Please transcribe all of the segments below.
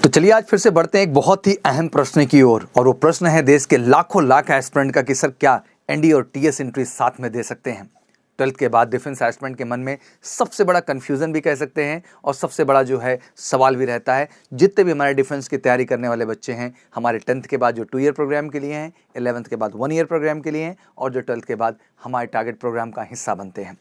तो चलिए आज फिर से बढ़ते हैं एक बहुत ही अहम प्रश्न की ओर और वो प्रश्न है देश के लाखों लाख एस्पिरेंट का कि सर क्या एनडीए और टीएस एंट्री साथ में दे सकते हैं। 12th के बाद डिफेंस एस्पिरेंट के मन में सबसे बड़ा कंफ्यूजन भी कह सकते हैं और सबसे बड़ा जो है सवाल भी रहता है। जितने भी हमारे डिफेंस की तैयारी करने वाले बच्चे हैं हमारे 10th के बाद जो 2 ईयर प्रोग्राम के लिए हैं, 11th के बाद 1 ईयर प्रोग्राम के लिए हैं और जो 12th के बाद हमारे टारगेट प्रोग्राम का हिस्सा बनते हैं।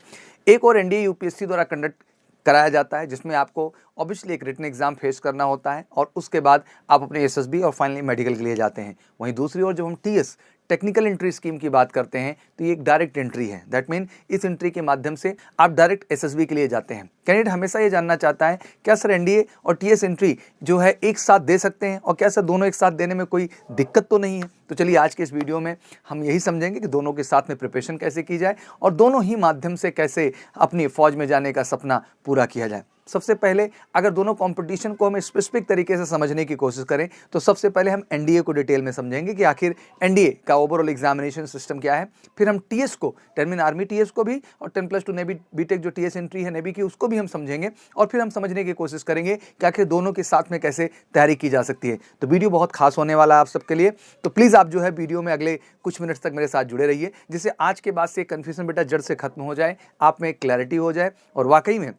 एक और एनडीए यूपीएससी द्वारा कंडक्ट कराया जाता है जिसमें आपको ऑब्वियसली एक रिटन एग्जाम फेस करना होता है और उसके बाद आप अपने एसएसबी और फाइनली मेडिकल के लिए जाते हैं। वहीं दूसरी ओर जब हम टीएस टेक्निकल एंट्री स्कीम की बात करते हैं तो ये एक डायरेक्ट एंट्री है। दैट मीन इस एंट्री के माध्यम से आप डायरेक्ट एसएसबी के लिए जाते हैं। कैंडिडेट हमेशा ये जानना चाहता है क्या सर एनडीए और टीएस एंट्री जो है एक साथ दे सकते हैं और क्या सर दोनों एक साथ देने में कोई दिक्कत तो नहीं है। तो चलिए आज के इस वीडियो में हम यही समझेंगे कि दोनों के साथ में प्रिपरेशन कैसे की जाए और दोनों ही माध्यम से कैसे अपनी फौज में जाने का सपना पूरा किया जाए। सबसे पहले अगर दोनों कंपटीशन को हम स्पेसिफिक तरीके से समझने की कोशिश करें तो सबसे पहले हम एनडीए को डिटेल में समझेंगे कि आखिर एनडीए का ओवरऑल एग्जामिनेशन सिस्टम क्या है। फिर हम टीएस को, टर्मिन आर्मी टीएस को भी और 10+2 नेवी बीटेक जो टीएस एंट्री है नेवी की उसको भी हम समझेंगे और फिर हम समझने की कोशिश करेंगे कि आखिर दोनों के साथ में कैसे तैयारी की जा सकती है। तो वीडियो बहुत खास होने वाला है आप सबके लिए। तो प्लीज़ आप जो है वीडियो में अगले कुछ मिनट्स तक मेरे साथ जुड़े रहिए जिससे आज के बाद से कन्फ्यूजन बेटा जड़ से खत्म हो जाए, आप में क्लैरिटी हो जाए और वाकई में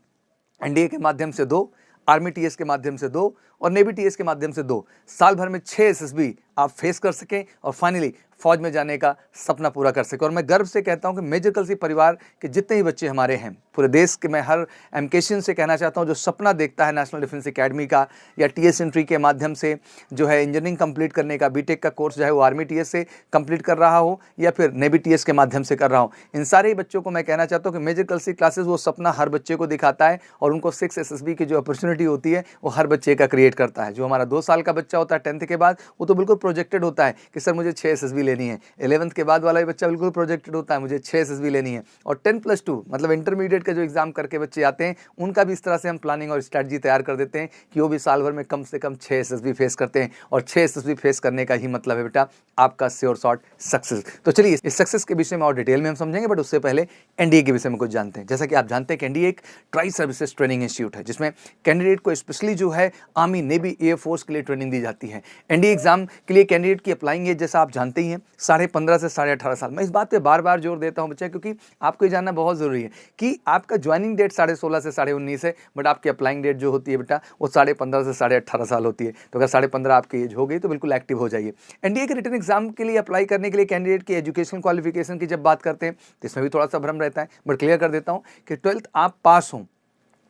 एनडीए के माध्यम से 2, आर्मी टीएस के माध्यम से 2 और नेवी टीएस के माध्यम से 2 साल भर में 6 एसएसबी आप फेस कर सकें और फाइनली फौज में जाने का सपना पूरा कर सके। और मैं गर्व से कहता हूं कि मेजर कलसी परिवार के जितने ही बच्चे हमारे हैं पूरे देश के, मैं हर एमकेशन से कहना चाहता हूं जो सपना देखता है नेशनल डिफेंस एकेडमी का या टीएस एंट्री के माध्यम से जो है इंजीनियरिंग कंप्लीट करने का, बीटेक का कोर्स जो है वो आर्मी टीएस से कंप्लीट कर रहा हो या फिर नेवी टीएस के माध्यम से कर रहा हो, इन सारे ही बच्चों को मैं कहना चाहता हूँ कि मेजर कलसी क्लासेस वो सपना हर बच्चे को दिखाता है और उनको 6 एसएसबी की जो अपॉर्चुनिटी होती है वो हर बच्चे का क्रिएट करता है। जो हमारा 2 साल का बच्चा होता है 10th के बाद वो तो बिल्कुल प्रोजेक्टेड होता है कि सर मुझे 6 एसएसबी लेनी है। 11th के बाद वाला भी बच्चा बिल्कुल प्रोजेक्टेड होता है मुझे 6 एसएसबी लेनी है। और 10+2 मतलब इंटरमीडिएट का जो एग्जाम करके बच्चे आते हैं उनका भी इस तरह से हम प्लानिंग और स्ट्रैटेजी तैयार कर देते हैं कि वो भी साल भर में कम से कम 6 एसएसबी फेस करते हैं और 6 एसएसबी फेस करने का ही मतलब है बेटा आपका श्योर शॉट सक्सेस। तो चलिए इस सक्सेस के विषय में और डिटेल में हम समझेंगे, बट उससे पहले एनडीए के विषय में कुछ जानते हैं। जैसा कि आप जानते हैं कि एनडीए एक ट्राई सर्विसेज ट्रेनिंग इंस्टीट्यूट है जिसमें कैंडिडेट को स्पेशली जो है आर्मी, नेवी, एयरफोर्स के लिए ट्रेनिंग दी जाती है। एनडीए एग्जाम के लिए कैंडिडेट की अप्लाइंग एज जैसा आप जानते ही हैं 15.5 से 18.5 साल। मैं इस बात पे बार बार जोर देता हूं बच्चा क्योंकि आपको ये जानना बहुत जरूरी है कि आपका ज्वाइनिंग डेट 16.5 से 19.5 है, बट आपकी अप्लाइंग डेट जो होती है बेटा वो 15.5 से 18.5 साल होती है। तो अगर 15.5 आपकी एज हो गई तो बिल्कुल एक्टिव हो जाइए। एनडीए के रिटन एग्जाम के लिए अप्लाई करने के लिए कैंडिडेट की एजुकेशन क्वालिफिकेशन की जब बात करते हैं तो इसमें भी थोड़ा सा भ्रम रहता है, बट क्लियर कर देता हूं कि 12th आप पास हो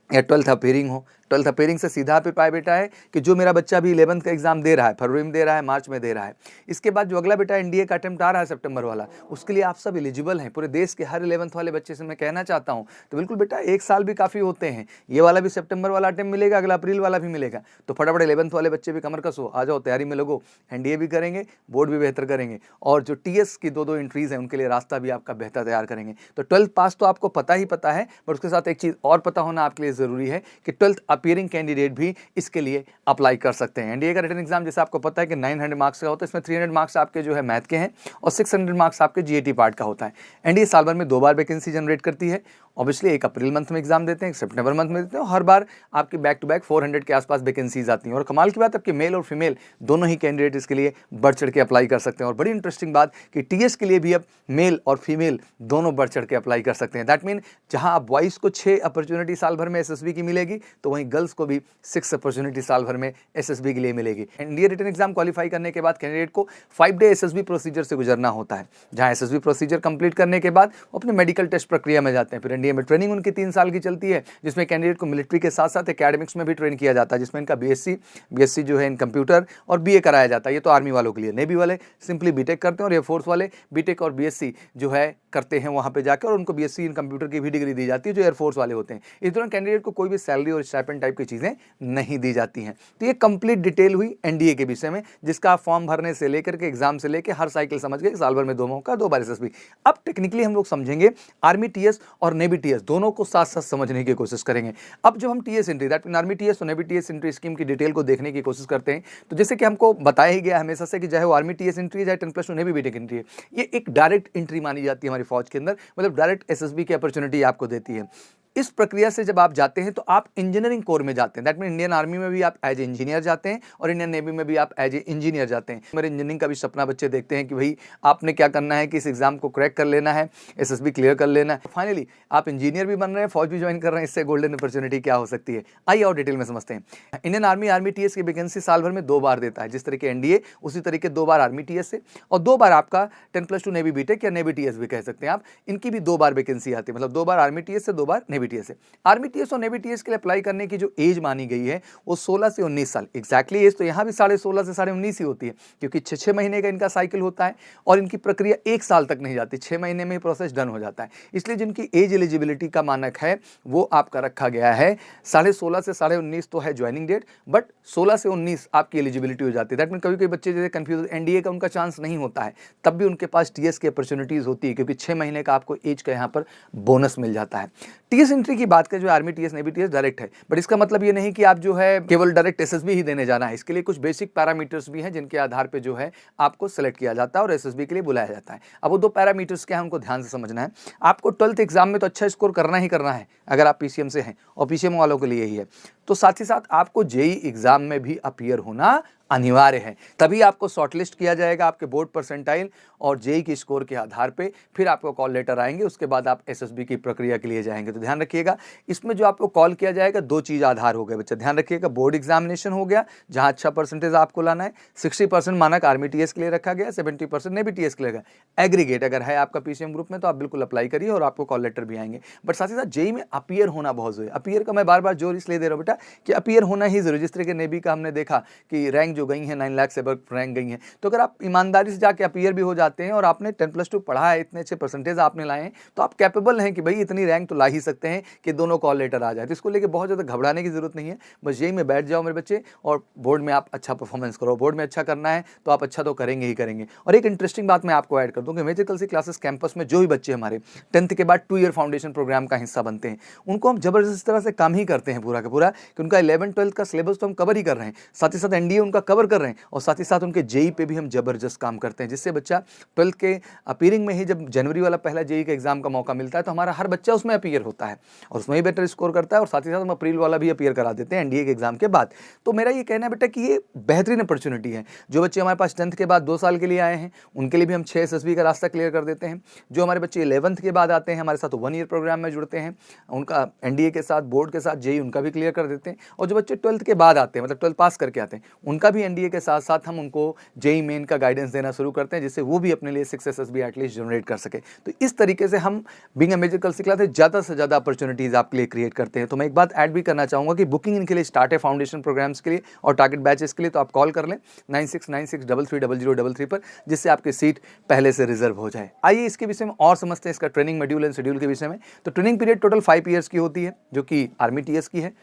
या 12th अपीयरिंग हो। 12th अपीयरिंग से सीधा पे पाए बेटा है कि जो मेरा बच्चा भी 11th का एग्जाम दे रहा है, फरवरी में दे रहा है, मार्च में दे रहा है, इसके बाद जो अगला बेटा एनडीए का अटेम्प्ट आ रहा है सितंबर वाला, उसके लिए आप सब एलिजिबल हैं। पूरे देश के हर 11th वाले बच्चे से मैं कहना चाहता हूं तो बिल्कुल बेटा 1 साल भी काफ़ी होते हैं। ये वाला भी सितंबर वाला अटेम्प्ट मिलेगा, अगला अप्रैल वाला भी मिलेगा। तो फटाफट 11th वाले बच्चे भी कमर कसो, आ जाओ तैयारी में लगो। एनडीए भी करेंगे, बोर्ड भी बेहतर करेंगे और जो टीएस की 2 एंट्रीज हैं उनके लिए रास्ता भी आपका बेहतर तैयार करेंगे। तो 12th पास तो आपको पता ही पता है, बट उसके साथ एक चीज़ और पता होना आपके लिए ज़रूरी है कि 12th अपीयरिंग कैंडिडेट भी इसके लिए अप्लाई कर सकते हैं। एनडीए का रिटन एग्जाम जैसे आपको पता है कि 900 मार्क्स का होता है, इसमें 300 मार्क्स आपके जो है मैथ के हैं और 600 मार्क्स आपके जीएटी पार्ट का होता है। एनडीए साल भर में 2 बार वैकेंसी जनरेट करती है। ऑब्वियसली एक अप्रैल मंथ में एग्जाम देते हैं, एक सितंबर मंथ में देते हैं और हर बार आपकी बैक टू बैक 400 के आसपास वैकेंसीज आती हैं। और कमाल की बात आपके मेल और फीमेल दोनों ही कैंडिडेट इसके लिए बढ़ चढ़ के अप्लाई कर सकते हैं। और बड़ी इंटरेस्टिंग बात कि टीएस के लिए भी अब मेल और फीमेल दोनों बढ़ चढ़ के अप्लाई कर सकते हैं। दैट मीन जहां आप बॉयज़ को 6 अपॉर्चुनिटी साल भर में एसएसबी की मिलेगी तो वहीं गर्ल्स को भी 6 अपॉर्चुनिटी साल भर में एसएसबी के लिए मिलेगी। एनडीए रिटन एग्जाम क्वालिफाई करने के बाद कैंडिडेट को 5 डे एसएसबी प्रोसीजर से गुजरना होता है, जहां एसएसबी प्रोसीजर कंप्लीट करने के बाद वो अपने मेडिकल टेस्ट प्रक्रिया में जाते हैं। फिर एनडीए में ट्रेनिंग उनकी 3 साल की चलती है जिसमें कैंडिडेट को मिलिट्री के साथ साथ एकेडमिक्स में भी ट्रेन किया जाता है, जिसमें इनका बीएससी जो है इन कंप्यूटर और बीए कराया जाता है। ये तो आर्मी वालों के लिए। नेवी वाले सिंपली बीटेक करते हैं और एयरफोर्स वाले बीटेक और बीएससी जो है करते हैं वहाँ पे जाकर और उनको बीएससी इन कंप्यूटर की भी डिग्री दी जाती है जो एयरफोर्स वाले होते हैं। इस दौरान कैंडिडेट को कोई भी सैलरी और स्टाइपेंड टाइप की चीज़ें नहीं दी जाती हैं। तो ये कंप्लीट डिटेल हुई एनडीए के विषय में, जिसका आप फॉर्म भरने से लेकर के एग्जाम से लेकर हर साइकिल समझ गए, साल भर में 2 मौका 2 बार एसएसबी। अब टेक्निकली हम लोग समझेंगे आर्मी टीएस और नेवी टीएस दोनों को साथ साथ समझने की कोशिश करेंगे। अब जो हम TS entry that mean army TS और नेवी टीएस एंट्री स्कीम की डिटेल को देखने की कोशिश करते हैं तो जैसे कि हमको बताया ही गया हमेशा से कि चाहे वो आर्मी टीएस एंट्री है, चाहे 10+2 नेवी बीटेक एंट्री है, ये एक डायरेक्ट एंट्री मानी जाती है हमारी फौज के अंदर, मतलब डायरेक्ट एसएसबी की अपॉर्चुनिटी आपको देती है। इस प्रक्रिया से जब आप जाते हैं तो आप इंजीनियरिंग कोर में जाते हैं। दैट मीन इंडियन आर्मी में भी आप एज ए इंजीनियर जाते हैं और इंडियन नेवी में भी आप एज ए इंजीनियर जाते हैं। मेरे इंजीनियरिंग का भी सपना बच्चे देखते हैं कि भाई आपने क्या करना है कि इस एग्जाम को क्रैक कर लेना है, एसएसबी क्लियर कर लेना है, फाइनली आप इंजीनियर भी बन रहे हैं, फौज भी ज्वाइन कर रहे हैं। इससे गोल्डन अपॉर्चुनिटी क्या हो सकती है, आइए और डिटेल में समझते हैं। इंडियन आर्मी टीएस की वैकेंसी साल भर में 2 बार देता है। जिस तरीके एनडीए उसी तरीके 2 बार आर्मी टीएस से और 2 बार आपका 10+2 नेवी बीटेक या नेवी टीएस भी कह सकते हैं आप, इनकी भी 2 बार वैकेंसी आती है। मतलब 2 बार आर्मी टीएस से 2 बार नेवी टीएस से। आर्मी टीएस और नेवी टीएस के लिए अप्लाई करने की जो एज मानी गई है वो 16 से 19 साल। एग्जैक्टली एज तो यहाँ भी 16.5 से 19.5 ही होती है, क्योंकि 6 महीने का इनका साइकिल होता है और इनकी प्रक्रिया 1 साल तक नहीं जाती, 6 महीने में ही प्रोसेस डन हो जाता है। इसलिए जिनकी एज एलिजिबिलिटी का मानक है वो आपका रखा गया है 16.5 से 19.5 तो है ज्वाइनिंग डेट, बट 16 से 19 आपकी एलिजिबिलिटी हो जाती है। दैट मीन कभी बच्चे जैसे कंफ्यूज, एनडीए का उनका चांस नहीं होता है, तब भी उनके पास टीएस की अपॉर्चुनिटीज होती है, क्योंकि 6 महीने का आपको एज का यहाँ पर बोनस मिल जाता है। टीएस एंट्री की बात करें, जो army TS navy TS direct है, बट इसका मतलब ये नहीं कि आप जो है केवल डायरेक्ट एसएसबी ही देने जाना है। इसके लिए कुछ बेसिक पैरामीटर्स भी हैं जिनके आधार पे जो है आपको सेलेक्ट किया जाता है और एसएसबी के लिए बुलाया जाता है। अब वो 2 पैरामीटर्स क्या है उनको ध्यान से समझना है। आपको 12th एग्जाम में तो अच्छा स्कोर करना ही करना है अगर आप पीसीएम से हैं, और पीसीएम वालों के लिए ही है, तो साथ ही साथ आपको जेईई एग्जाम में भी अपीयर होना अनिवार्य है। तभी आपको शॉर्टलिस्ट किया जाएगा आपके बोर्ड परसेंटाइल और जेईई के स्कोर के आधार पे, फिर आपको कॉल लेटर आएंगे, उसके बाद आप एसएसबी की प्रक्रिया के लिए जाएंगे। तो ध्यान रखिएगा, इसमें जो आपको कॉल किया जाएगा 2 चीज आधार हो गए बच्चा, ध्यान रखिएगा। बोर्ड एग्जामिनेशन हो गया जहां अच्छा परसेंटेज आपको लाना है, 60% मानक आर्मी टीएस के लिए रखा गया, 70% नेवी टीएस के लिए रखा। एग्रीगेट अगर है आपका पीसीएम ग्रुप में तो आप बिल्कुल अप्लाई करिए और आपको कॉल लेटर भी आएंगे। बट साथ ही साथ जेईई में अपीयर होना बहुत जरूरी है। अपीयर का मैं बार बार जोर इसलिए दे रहा हूँ बेटा कि अपीयर होना ही जरूरी। जिस तरह के नेवी का हमने देखा कि रैंक जो गई है 9 लाख से रैंक गई है, तो अगर आप ईमानदारी से जाके अपीयर भी हो जाते हैं और आपने 10+2 पढ़ा है, इतने अच्छे परसेंटेज आपने लाए हैं, तो आप कैपेबल हैं कि भाई इतनी रैंक तो ला ही सकते हैं कि दोनों कॉल लेटर आ जाए। तो इसको लेके बहुत ज़्यादा घबराने की जरूरत नहीं है। बस जेईई में बैठ जाओ मेरे बच्चे और बोर्ड में आप अच्छा परफॉर्मेंस करो। बोर्ड में अच्छा करना है तो आप अच्छा तो करेंगे ही करेंगे। और एक इंटरेस्टिंग बात मैं आपको ऐड कर दूं कि मेजर कल्सी क्लासेस कैंपस में जो भी बच्चे हमारे 10th के बाद 2 ईयर फाउंडेशन प्रोग्राम का हिस्सा बनते हैं, उनको हम जबरदस्त तरह से काम ही करते हैं पूरा का पूरा, कि उनका 11-12 का सिलेबस तो हम कवर ही कर रहे हैं, साथ ही साथ एनडीए उनका कवर कर रहे हैं, और साथ ही साथ उनके जेईई पे भी हम जबरदस्त काम करते हैं, जिससे बच्चा 12th के अपीयरिंग में ही जब जनवरी वाला पहला जेईई के एग्जाम का मौका मिलता है तो हमारा हर बच्चा उसमें अपीयर होता है और उसमें ही बेटर स्कोर करता है, और साथ ही साथ हम अप्रैल वाला भी अपीयर करा देते हैं एनडीए के एग्जाम के बाद। तो मेरा ये कहना है बेटा कि ये बेहतरीन अपॉर्चुनिटी है। जो बच्चे हमारे पास 10th के बाद 2 साल के लिए आए हैं उनके लिए भी हम 6 एसएसबी का रास्ता क्लियर कर देते हैं। जो हमारे बच्चे 11th के बाद आते हैं हमारे साथ 1 ईयर प्रोग्राम में जुड़ते हैं, उनका एनडीए के साथ बोर्ड के साथ जेईई उनका भी क्लियर कर देते हैं। और जो बच्चे 12th के बाद आते हैं, मतलब 12th पास करके आते हैं, उनका भी एनडीए के साथ साथ हम उनको जेईई मेन का गाइडेंस देना शुरू करते हैं, जिससे वो भी अपने लिए 6 एसएसबी एटलीस्ट जनरेट कर सके। तो इस तरीके से हम being a major Kalsi class ज़्यादा से ज़्यादा अपॉर्चुनिटीज आपके लिए क्रिएट करते हैं। तो मैं एक बात ऐड भी करना चाहूँगा कि बुकिंग इनके लिए स्टार्ट है फाउंडेशन प्रोग्राम्स के लिए और टारगेट बैचेस के लिए, तो आप कॉल कर लें 9696330033 पर, जिससे आपकी सीट पहले से रिजर्व हो जाए। आइए इसके विषय में और समझते हैं, इसका ट्रेनिंग मॉड्यूल एंड शेड्यूल के विषय में। तो ट्रेनिंग पीरियड टोटल 5 ईयर्स की होती है, जो कि आर्मी टीएस की है,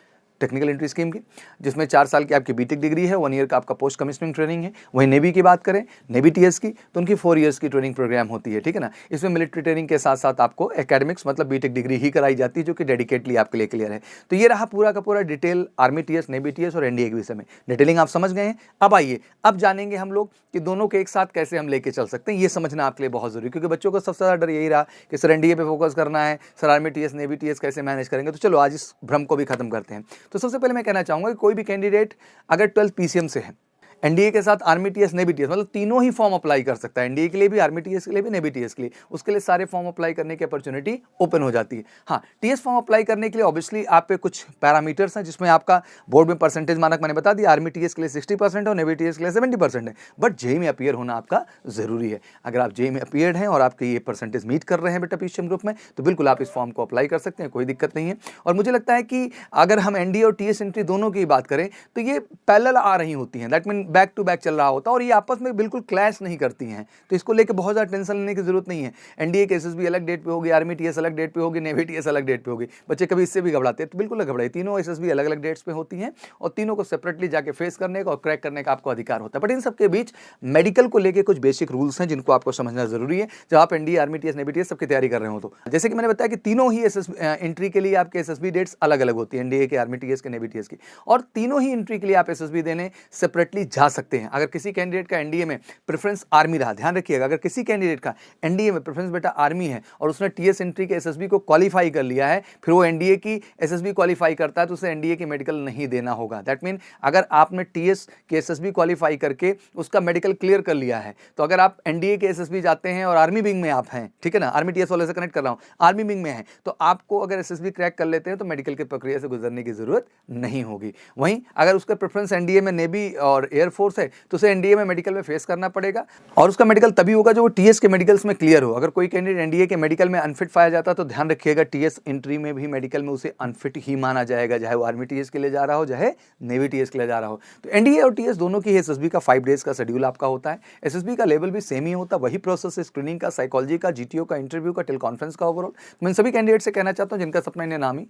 टेक्निकल एंट्री स्कीम की, जिसमें 4 साल की आपकी बीटेक डिग्री है, 1 ईयर का आपका पोस्ट कमिश्निंग ट्रेनिंग है। वहीं नेवी की बात करें, नेवी टीएस की, तो उनकी 4 ईयर्स की ट्रेनिंग प्रोग्राम होती है, ठीक है ना। इसमें मिलिट्री ट्रेनिंग के साथ साथ आपको एकेडमिक्स मतलब बीटेक डिग्री ही कराई जाती है, जो कि डेडिकेटली आपके लिए क्लियर है। तो ये रहा पूरा का पूरा detail army TS, navy TS और एनडीए के विषय में। डिटेलिंग आप समझ गए हैं। अब आइए अब जानेंगे हम लोग कि दोनों के एक साथ कैसे हम लेके चल सकते हैं। ये समझना आपके लिए बहुत जरूरी, क्योंकि बच्चों को सबसे ज़्यादा डर यही रहा कि सर एनडीए पे फोकस करना है, sir army TS navy TS कैसे मैनेज करेंगे। तो चलो आज इस भ्रम को भी खत्म करते हैं। तो सबसे पहले मैं कहना चाहूंगा कि कोई भी कैंडिडेट अगर 12th पीसीएम से है, एनडीए के साथ आर्मी टीएस नेवी टीएस मतलब तीनों ही फॉर्म अप्लाई कर सकता है, एनडीए के लिए भी, आर्मी टीएस के लिए भी, नेवी टीएस के लिए। उसके लिए सारे फॉर्म अप्लाई करने की अपॉर्चुनिटी ओपन हो जाती है। हाँ, टीएस फॉर्म अप्लाई करने के लिए ऑब्वियसली आप पे कुछ पैरामीटर्स हैं, जिसमें आपका बोर्ड में परसेंटेज मानक मैंने बता दिया, आर्मी टीएस के लिए 60% और नेवी टीएस के लिए 70% है। बट जेईई में अपीयर होना आपका जरूरी है। अगर आप जेईई में अपीयर्ड हैं और आपके ये परसेंटेज मीट कर रहे हैं बेटा पीसीएम ग्रुप में, तो बिल्कुल आप इस फॉर्म को अप्लाई कर सकते हैं, कोई दिक्कत नहीं है। और मुझे लगता है कि अगर हम एनडीए और टीएस एंट्री दोनों की बात करें तो ये पैरेलल आ रही होती हैं, that mean back to back चल रहा होता है और ये आपस में बिल्कुल क्लैश नहीं करती हैं। तो इसको लेके बहुत ज़्यादा टेंशन लेने की जरूरत नहीं है। एनडीए के एसएसबी अलग डेट पे होगी, आर्मी टीएस अलग डेट पे होगी, नेवी टीएस अलग डेट पे होगी। बच्चे कभी इससे भी घबराते हैं, तो बिल्कुल घबराए, तीनों एसएसबी अलग अलग डेट्स पे होती हैं और तीनों को सेपरेटली जाके फेस करने का और क्रैक करने का आपको अधिकार होता है। बट इन सबके बीच मेडिकल को लेकर कुछ बेसिक रूल्स हैं जिनको आपको समझना जरूरी है जब आप NDA, army TS, navy TS सबकी तैयारी कर रहे हो। तो जैसे कि मैंने बताया कि तीनों ही एंट्री के लिए आपके एसएसबी डेट्स अलग अलग होती है, एनडीए के, आर्मी टीएस के, नेवी टीएस की, और तीनों ही एंट्री के लिए आप एसएसबी देने सेपरेटली जा सकते हैं। अगर किसी कैंडिडेट का एनडीए में प्रेफरेंस आर्मी रहा, ध्यान रखिएगा, अगर किसी कैंडिडेट का एनडीए में प्रेफरेंस बेटा आर्मी है और उसने टीएस एंट्री के एसएसबी को क्वालिफाई कर लिया है, फिर वो एनडीए की एसएसबी क्वालिफाई करता है तो उसे एनडीए की मेडिकल नहीं देना होगा। दैट मीन अगर आपने टीएस के एसएसबी क्वालिफाई करके उसका मेडिकल क्लियर कर लिया है, तो अगर आप एनडीए के एसएसबी जाते हैं और आर्मी विंग में आप हैं, ठीक है ना, आर्मी टीएस वाले से कनेक्ट कर रहा हूं, आर्मी विंग में है, तो आपको अगर एसएसबी क्रैक कर लेते हैं तो मेडिकल की प्रक्रिया से गुजरने की जरूरत नहीं होगी। वहीं अगर उसका प्रेफरेंस एनडीए में नेवी और एयरफोर्स है तो उसे एनडीए में मेडिकल में फेस करना पड़ेगा, और उसका मेडिकल तभी होगा जो वो टीएस के मेडिकल्स में क्लियर हो। अगर कोई कैंडिडेट एनडीए के मेडिकल में अनफिट पाया जाता है तो ध्यान रखिएगा टीएस एंट्री में भी मेडिकल में उसे अनफिट ही माना जाएगा, चाहे वो आर्मी टीएस के लिए जा रहा हो, चाहे नेवी टीएस के लिए जा रहा हो। तो एनडीए और टीएस दोनों की एसएसबी का 5 डेज का शेड्यूल आपका होता है। एसएसबी का लेवल भी सेम ही होता है, वही प्रोसेस है, स्क्रीनिंग का, साइकोलॉजी का, जीटीओ का, इंटरव्यू का, टेल कॉन्फ्रेंस का, ओवरऑल। मैं सभी कैंडिडेट से कहना चाहता हूं जिनका सपना इंडियन आर्मी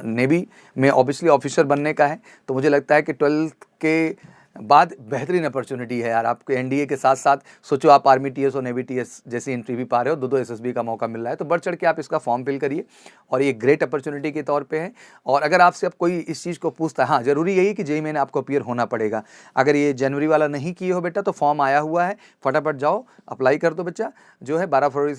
नेवी में ऑब्वियसली ऑफिसर बनने का है, तो मुझे लगता है कि 12th के बाद बेहतरीन अपॉर्चुनिटी है यार। आपके एनडीए के साथ साथ सोचो आप आर्मी टीएस और नेवी टीएस जैसी एंट्री भी पा रहे हो, दो एसएसबी का मौका मिल रहा है, तो बढ़ चढ़ के आप इसका फॉर्म फिल करिए और ये ग्रेट अपॉर्चुनिटी के तौर पे है। और अगर आपसे अब कोई इस चीज़ को पूछता है, हाँ जरूरी यही कि जेईई मेन आपको अपीयर होना पड़ेगा। अगर ये जनवरी वाला नहीं किए हो बेटा तो फॉर्म आया हुआ है, फटाफट जाओ अप्लाई कर दो बच्चा। जो है 14 फरवरी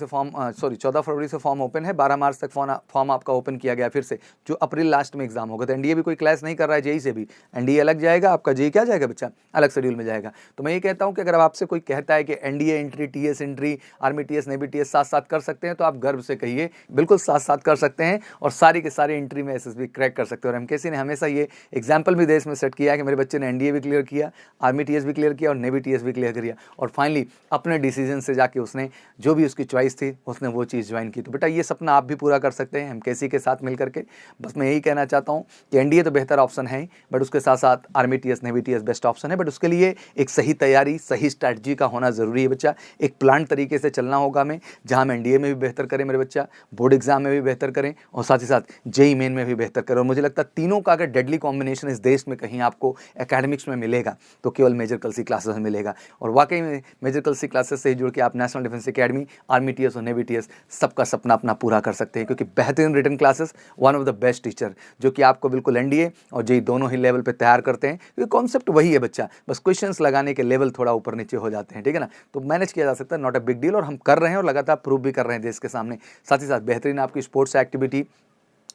से फॉर्म ओपन है, 12 मार्च तक फॉर्म आपका ओपन किया गया फिर से, जो अप्रैल लास्ट में एग्जाम होगा। तो एनडीए भी कोई क्लास नहीं कर रहा है जेईई से भी, एनडीए अलग जाएगा, आपका जेईई क्या जाएगा बच्चा, अलग शेड्यूल में जाएगा। तो मैं ये कहता हूं कि अगर आपसे कोई कहता है कि NDA entry, TS entry, army TS, navy TS साथ साथ कर सकते हैं, तो आप गर्व से कहिए बिल्कुल साथ साथ कर सकते हैं और सारी के सारी एंट्री में एसएसबी क्रैक कर सकते हैं। और एमकेसी ने हमेशा ये एग्जाम्पल भी देश में सेट किया है कि मेरे बच्चे ने एनडीए भी क्लियर किया, आर्मी टीएस भी क्लियर किया और नेवी टीएस भी क्लियर किया, और फाइनली अपने डिसीजन से जाके उसने जो भी उसकी चॉइस थी उसने वो चीज़ ज्वाइन की। तो बेटा ये सपना आप भी पूरा कर सकते हैं एमकेसी के साथ मिलकर के। बस मैं यही कहना चाहता हूँ कि एनडीए तो बेहतर ऑप्शन है, बट उसके साथ साथ army TS, navy TS best option है, बट उसके लिए एक सही तैयारी, सही स्ट्रैटेजी का होना जरूरी है बच्चा। एक प्लान तरीके से चलना होगा हमें, जहां हम एनडीए में भी बेहतर करें मेरे बच्चा, बोर्ड एग्जाम में भी बेहतर करें और साथ ही साथ जेईई मेन में भी बेहतर करें। और मुझे लगता है तीनों का अगर डेडली कॉम्बिनेशन इस देश में कहीं आपको एकेडमिक्स में मिलेगा तो केवल मेजर कलसी क्लासेस में मिलेगा। और वाकई में मेजर कलसी क्लासेस से ही जुड़ के आप national defence academy, army TS और नेवी टीएस सबका सपना अपना पूरा कर सकते हैं, क्योंकि बेहतरीन written classes, one of the best teacher जो कि आपको बिल्कुल एनडीए और जेईई दोनों ही लेवल पर तैयार करते हैं। क्योंकि कॉन्सेप्ट वही है बच्चा, बस क्वेश्चंस लगाने के लेवल थोड़ा ऊपर नीचे हो जाते हैं, ठीक है ना, तो मैनेज किया जा सकता है, नॉट अ बिग डील। और हम कर रहे हैं और लगातार प्रूव भी कर रहे हैं देश के सामने। साथ ही साथ बेहतरीन आपकी स्पोर्ट्स एक्टिविटी,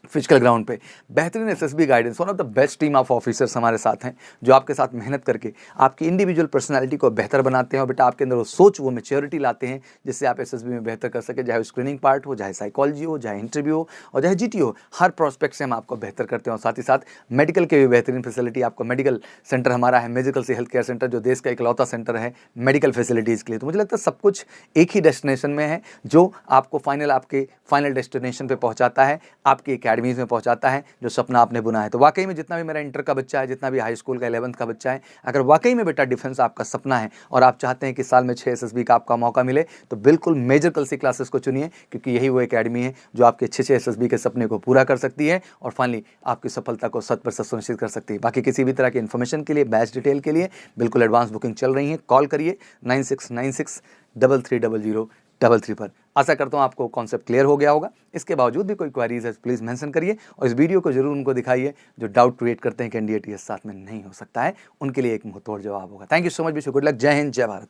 फिजिकल ग्राउंड पे बेहतरीन SSB guidance, one of the best team of officers हमारे साथ हैं जो आपके साथ मेहनत करके आपकी इंडिविजुअल पर्सनालिटी को बेहतर बनाते हैं। और बेटा आपके अंदर वो सोच, वो मैच्योरिटी लाते हैं जिससे आप एसएसबी में बेहतर कर सके, चाहे स्क्रीनिंग पार्ट हो, चाहे साइकोलॉजी हो, चाहे इंटरव्यू हो और चाहे जीटी हो, हर प्रोस्पेक्ट से हम आपको बेहतर करते हैं। और साथ ही साथ मेडिकल के भी बेहतरीन फैसिलिटी, आपको मेडिकल सेंटर हमारा है, मेडिकल से हेल्थ केयर सेंटर, जो देश का इकलौता सेंटर है मेडिकल फैसिलिटीज़ के लिए। तो मुझे लगता है सब कुछ एक ही डेस्टिनेशन में है जो आपको आपके फाइनल डेस्टिनेशन पे पहुंचाता है, आपकी एकेडमीज में पहुंचाता है जो सपना आपने बुना है। तो वाकई में जितना भी मेरा इंटर का बच्चा है, जितना भी हाई स्कूल का 11th का बच्चा है, अगर वाकई में बेटा डिफेंस आपका सपना है और आप चाहते हैं कि साल में 6 एसएसबी का आपका मौका मिले, तो बिल्कुल मेजर कलसी क्लासेस को चुनिए, क्योंकि यही वो एकेडमी है जो आपके 6 एसएसबी के सपने को पूरा कर सकती है और फाइनली आपकी सफलता को 100% सुनिश्चित कर सकती है। बाकी किसी भी तरह की इन्फॉर्मेशन के लिए, बैच डिटेल के लिए बिल्कुल एडवांस बुकिंग चल रही है, कॉल करिए 9696330033 पर। आशा करता हूँ आपको कॉन्सेप्ट क्लियर हो गया होगा। इसके बावजूद भी कोई क्वेरीज है प्लीज़ मेंशन करिए और इस वीडियो को जरूर उनको दिखाइए जो डाउट क्रिएट करते हैं कि एनडीए टीएस साथ में नहीं हो सकता है, उनके लिए एक मुंहतोड़ जवाब होगा। Thank you so much, wish you good luck. जय हिंद, जय भारत।